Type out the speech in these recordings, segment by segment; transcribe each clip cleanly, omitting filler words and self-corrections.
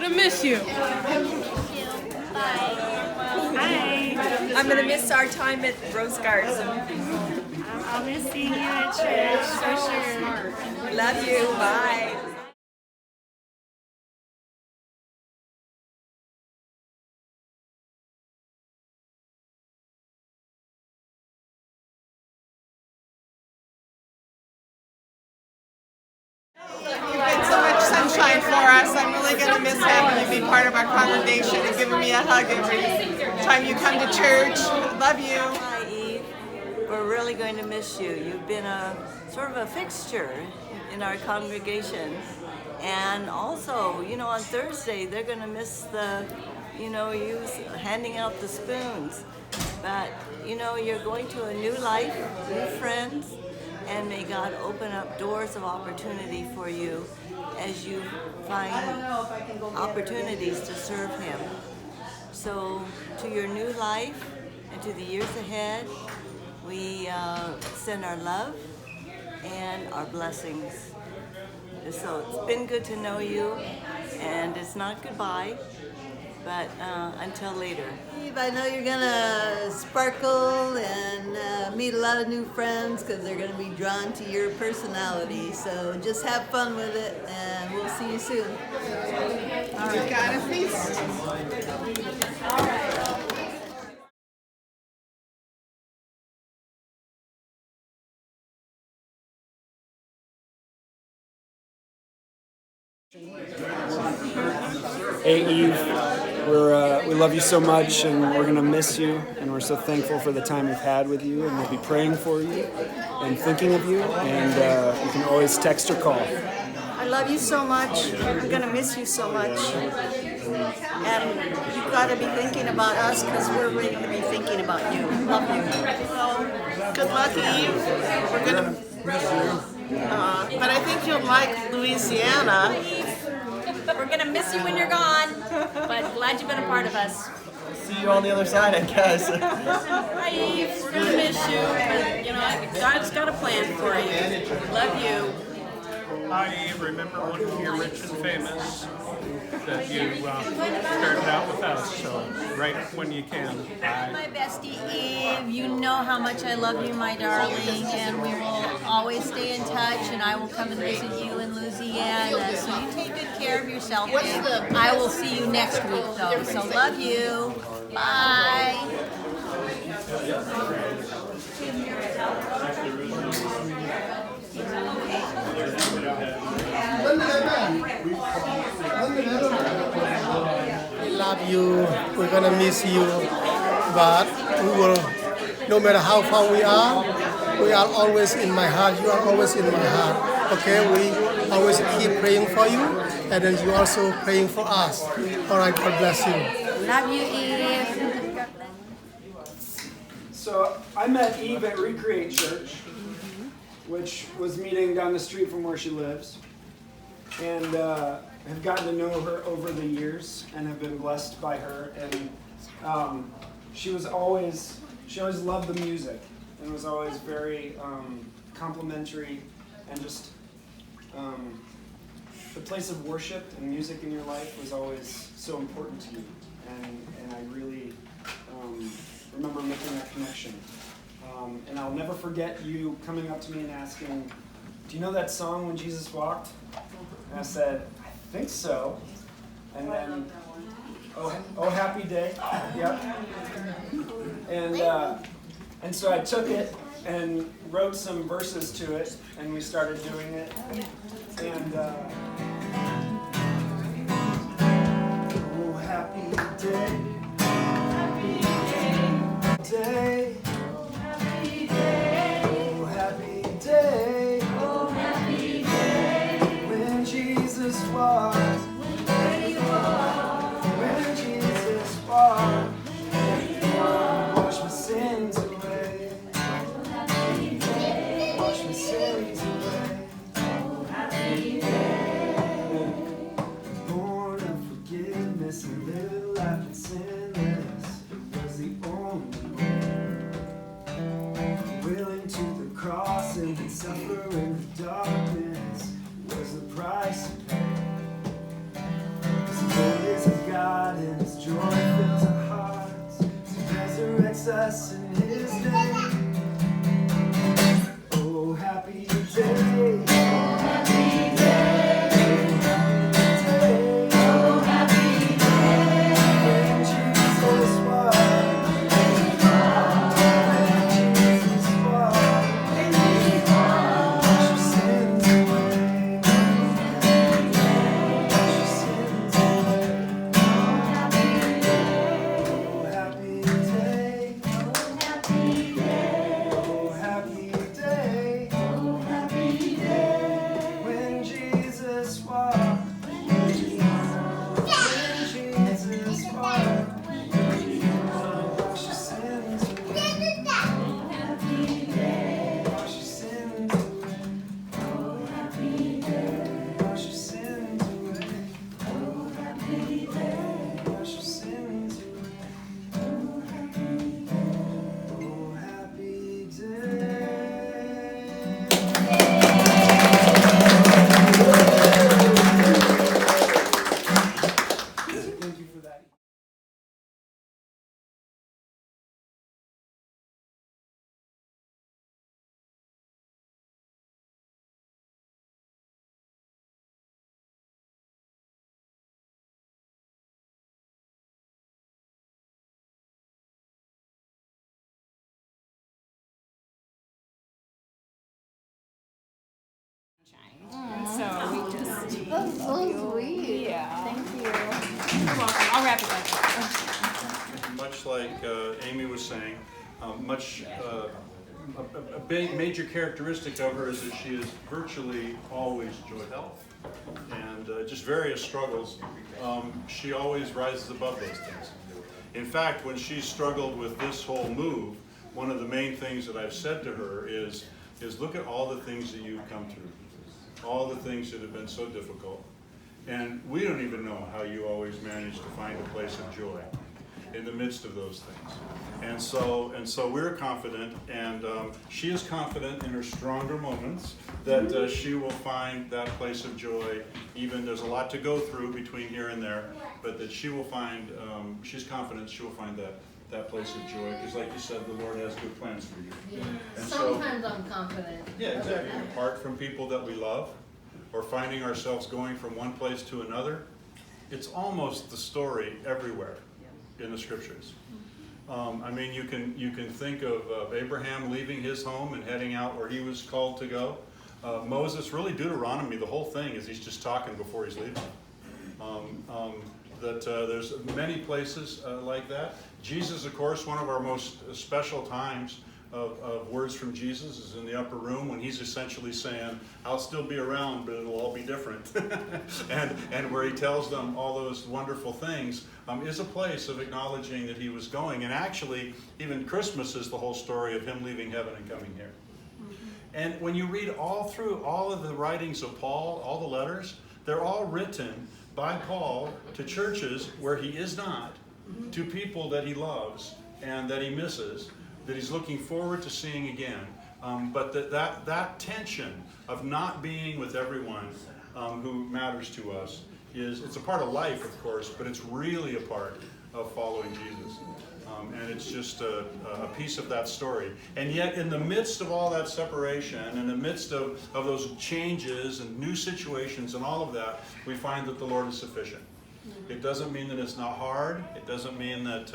gonna miss you. Hi. I'm gonna miss our time at Rose Garden. I'll miss seeing you at church for sure. Love you. Bye. You've been so much sunshine for us. I'm really going to miss having you be part of our congregation and giving me a hug every time you come to church. Love you. Hi, Eve. We're really going to miss you. You've been a sort of a fixture in our congregation. And also, on Thursday, they're going to miss you handing out the spoons. But, you're going to a new life, new friends, and may God open up doors of opportunity for you as you find opportunities to serve Him. So to your new life and to the years ahead, we send our love and our blessings. So it's been good to know you, and it's not goodbye, but until later. Eve, I know you're gonna sparkle and meet a lot of new friends because they're gonna be drawn to your personality. So just have fun with it, and we'll see you soon. All right. Got a feast. All right. Hey Eve, we love you so much, and we're gonna miss you, and we're so thankful for the time we've had with you, and we'll be praying for you and thinking of you, and you can always text or call. I love you so much. I'm gonna miss you so much. And you've got to be thinking about us because we're really going to be thinking about you. Love you. Well, good luck, Eve. We're gonna miss you. But I think you'll like Louisiana. We're gonna miss you when you're gone, but glad you've been a part of us. See you on the other side, I guess. Hi, Eve. We're gonna miss you, but God's got a plan for you. Love you. Hi, Eve. Remember when you're rich and famous that you started out with us, so right when you can. Bye. My bestie Eve, you know how much I love you, my darling, and we will always stay in touch, and I will come and visit you in Louisiana. So you take good care of yourself, babe. I will see you next week, though. So love you. Bye. We love you. We're gonna miss you, but we will. No matter how far we are always in my heart. You are always in my heart. Okay, we always keep praying for you, and then you also praying for us. All right, God bless you. Love you, Eve. So I met Eve at Recreate Church, which was meeting down the street from where she lives, and have gotten to know her over the years and have been blessed by her. And she always loved the music and was always very complimentary, and just the place of worship and music in your life was always so important to you. And I really remember making that connection. And I'll never forget you coming up to me and asking, "Do you know that song, When Jesus Walked?" And I said, "I think so." And then, oh Happy Day. Yep. And so I took it and wrote some verses to it, and we started doing it. And oh, happy day, happy day, oh, happy day, oh, happy day, oh, happy day, when Jesus walked, when Jesus walked, wash my sins away, wash my sins away. Jesus in his name. Oh, happy day. Oh, happy day. Oh, happy day. When Jesus washed. When Jesus washed. When he washed your sins away. Wash your sins away. Oh, happy day. Oh, happy day. Oh, happy day. Oh, happy day. Oh, happy day. When Jesus walked. When Jesus walked. Wash your sins away. Oh, happy day. Wash your sins away. Oh, happy day. Wash your sins away. Oh, happy day. Wash your sins away. Oh, happy day. Oh, happy day. Thank you for that. So we just. That's so sweet. Yeah. Thank you. You're welcome. I'll wrap it up. Much like Amy was saying, a big major characteristic of her is that she is virtually always joy health, and just various struggles. She always rises above those things. In fact, when she struggled with this whole move, one of the main things that I've said to her is look at all the things that you've come through, all the things that have been so difficult, and we don't even know how you always manage to find a place of joy in the midst of those things. And so we're confident, and she is confident in her stronger moments that she will find that place of joy. Even there's a lot to go through between here and there, but that she will find, she's confident she will find that place of joy, because like you said, the Lord has good plans for you. Yeah. And Sometimes I'm confident. Yeah, exactly. Apart from people that we love, or finding ourselves going from one place to another, it's almost the story everywhere in the scriptures. I mean, you can think of Abraham leaving his home and heading out where he was called to go. Moses, really Deuteronomy, the whole thing is he's just talking before he's leaving. There's many places like that. Jesus, of course, one of our most special times of words from Jesus is in the upper room when he's essentially saying, I'll still be around, but it'll all be different. and where he tells them all those wonderful things is a place of acknowledging that he was going. And actually, even Christmas is the whole story of him leaving heaven and coming here. And when you read all through all of the writings of Paul, all the letters, they're all written by Paul to churches where he is not, to people that he loves and that he misses, that he's looking forward to seeing again. But that tension of not being with everyone who matters to us it's a part of life, of course, but it's really a part of following Jesus. And it's just a piece of that story. And yet, in the midst of all that separation, in the midst of those changes and new situations and all of that, we find that the Lord is sufficient. It doesn't mean that it's not hard. It doesn't mean that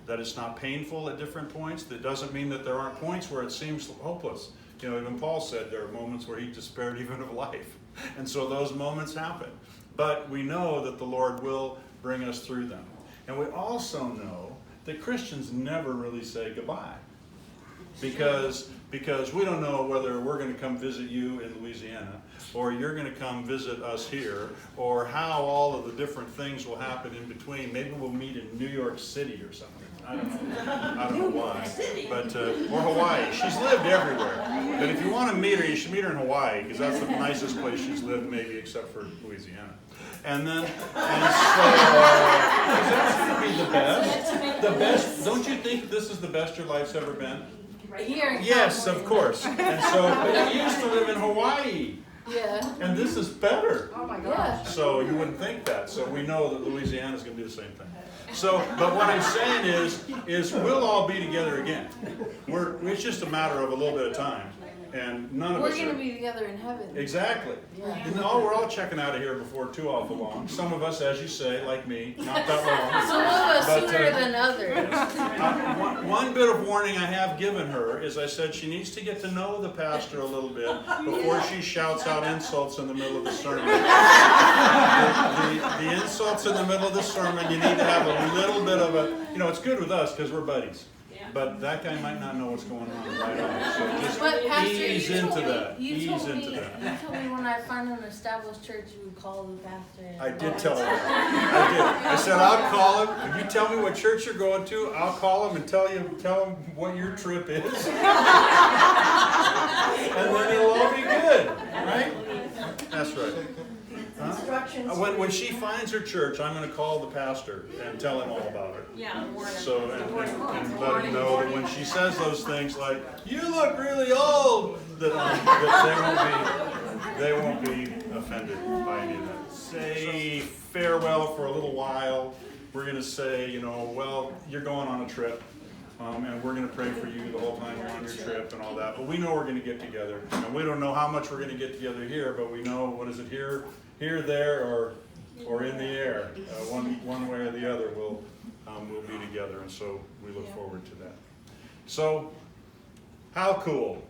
it's not painful at different points. It doesn't mean that there aren't points where it seems hopeless. You know, even Paul said there are moments where he despaired even of life. And so those moments happen. But we know that the Lord will bring us through them. And we also know that Christians never really say goodbye. Because we don't know whether we're going to come visit you in Louisiana, or you're going to come visit us here, or how all of the different things will happen in between. Maybe we'll meet in New York City or something. I don't know why. But or Hawaii. She's lived everywhere. But if you want to meet her, you should meet her in Hawaii, because that's the nicest place she's lived, maybe except for Louisiana. And so, is that going to be the best? The best? Don't you think this is the best your life's ever been? Here. Yes, of course. And so, but you used to live in Hawaii. Yeah. And this is better. Oh my gosh. So you wouldn't think that. So we know that Louisiana is going to do the same thing. So, but what I'm saying is we'll all be together again. It's just a matter of a little bit of time. And none of us We're going are. to be together in heaven. Exactly. Yeah. And we're all checking out of here before too awful long. Some of us, as you say, like me, not that long. Some of us But, sooner than others. One bit of warning I have given her is I said she needs to get to know the pastor a little bit before she shouts out insults in the middle of the sermon. The insults in the middle of the sermon, you need to have a little bit of a, it's good with us because we're buddies. But that guy might not know what's going on right on. So just ease into that. Ease into that. You told me when I find an established church, you would call the pastor. I did tell her that. I did. I said, I'll call him. If you tell me what church you're going to, I'll call him and tell him what your trip is. And then it'll all be good. Right? That's right. Huh? When she finds her church, I'm going to call the pastor and tell him all about it. Yeah. So, and let him know that when she says those things like, you look really old, that they won't be offended by any of that. Say farewell for a little while. We're going to say, well, you're going on a trip. And we're going to pray for you the whole time you're on your trip and all that. But we know we're going to get together. And we don't know how much we're going to get together here, but we know, what is it, here, there, or in the air. One way or the other, we'll be together. And so we look forward to that. So, how cool.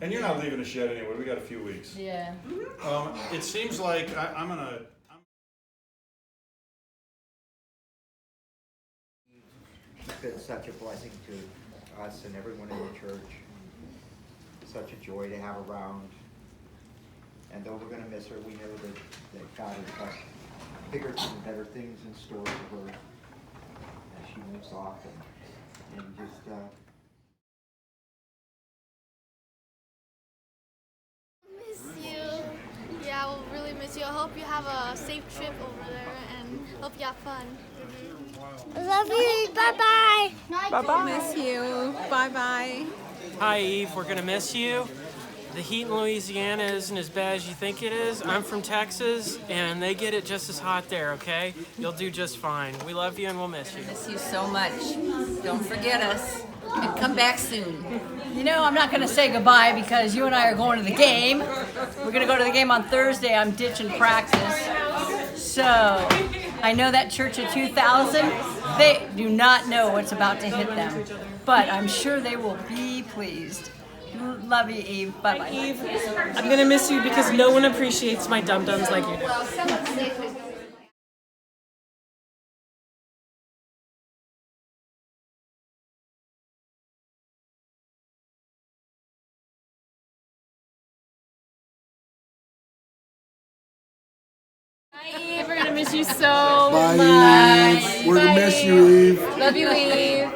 And you're not leaving us yet anyway. We got a few weeks. Yeah. It seems like I'm going to... It's been such a blessing to us and everyone in the church. Such a joy to have around. And though we're going to miss her, we know that God has got bigger and better things in store for her as she moves off and just miss you. Yeah, we'll really miss you. I hope you have a safe trip over there and hope you have fun. I love you. Bye-bye. Bye-bye. Miss you. Bye-bye. Hi, Eve. We're going to miss you. The heat in Louisiana isn't as bad as you think it is. I'm from Texas, and they get it just as hot there, okay? You'll do just fine. We love you, and we'll miss you. Miss you so much. Don't forget us. And come back soon. I'm not going to say goodbye because you and I are going to the game. We're going to go to the game on Thursday. I'm ditching practice. So, I know that church of 2,000, they do not know what's about to hit them. But I'm sure they will be pleased. Love you, Eve. Bye-bye. Eve, I'm going to miss you because no one appreciates my dum-dums like you do. Bye, Eve. We're going to miss you so Bye, much. Eve. We're going to miss you, Eve. Love you, Eve.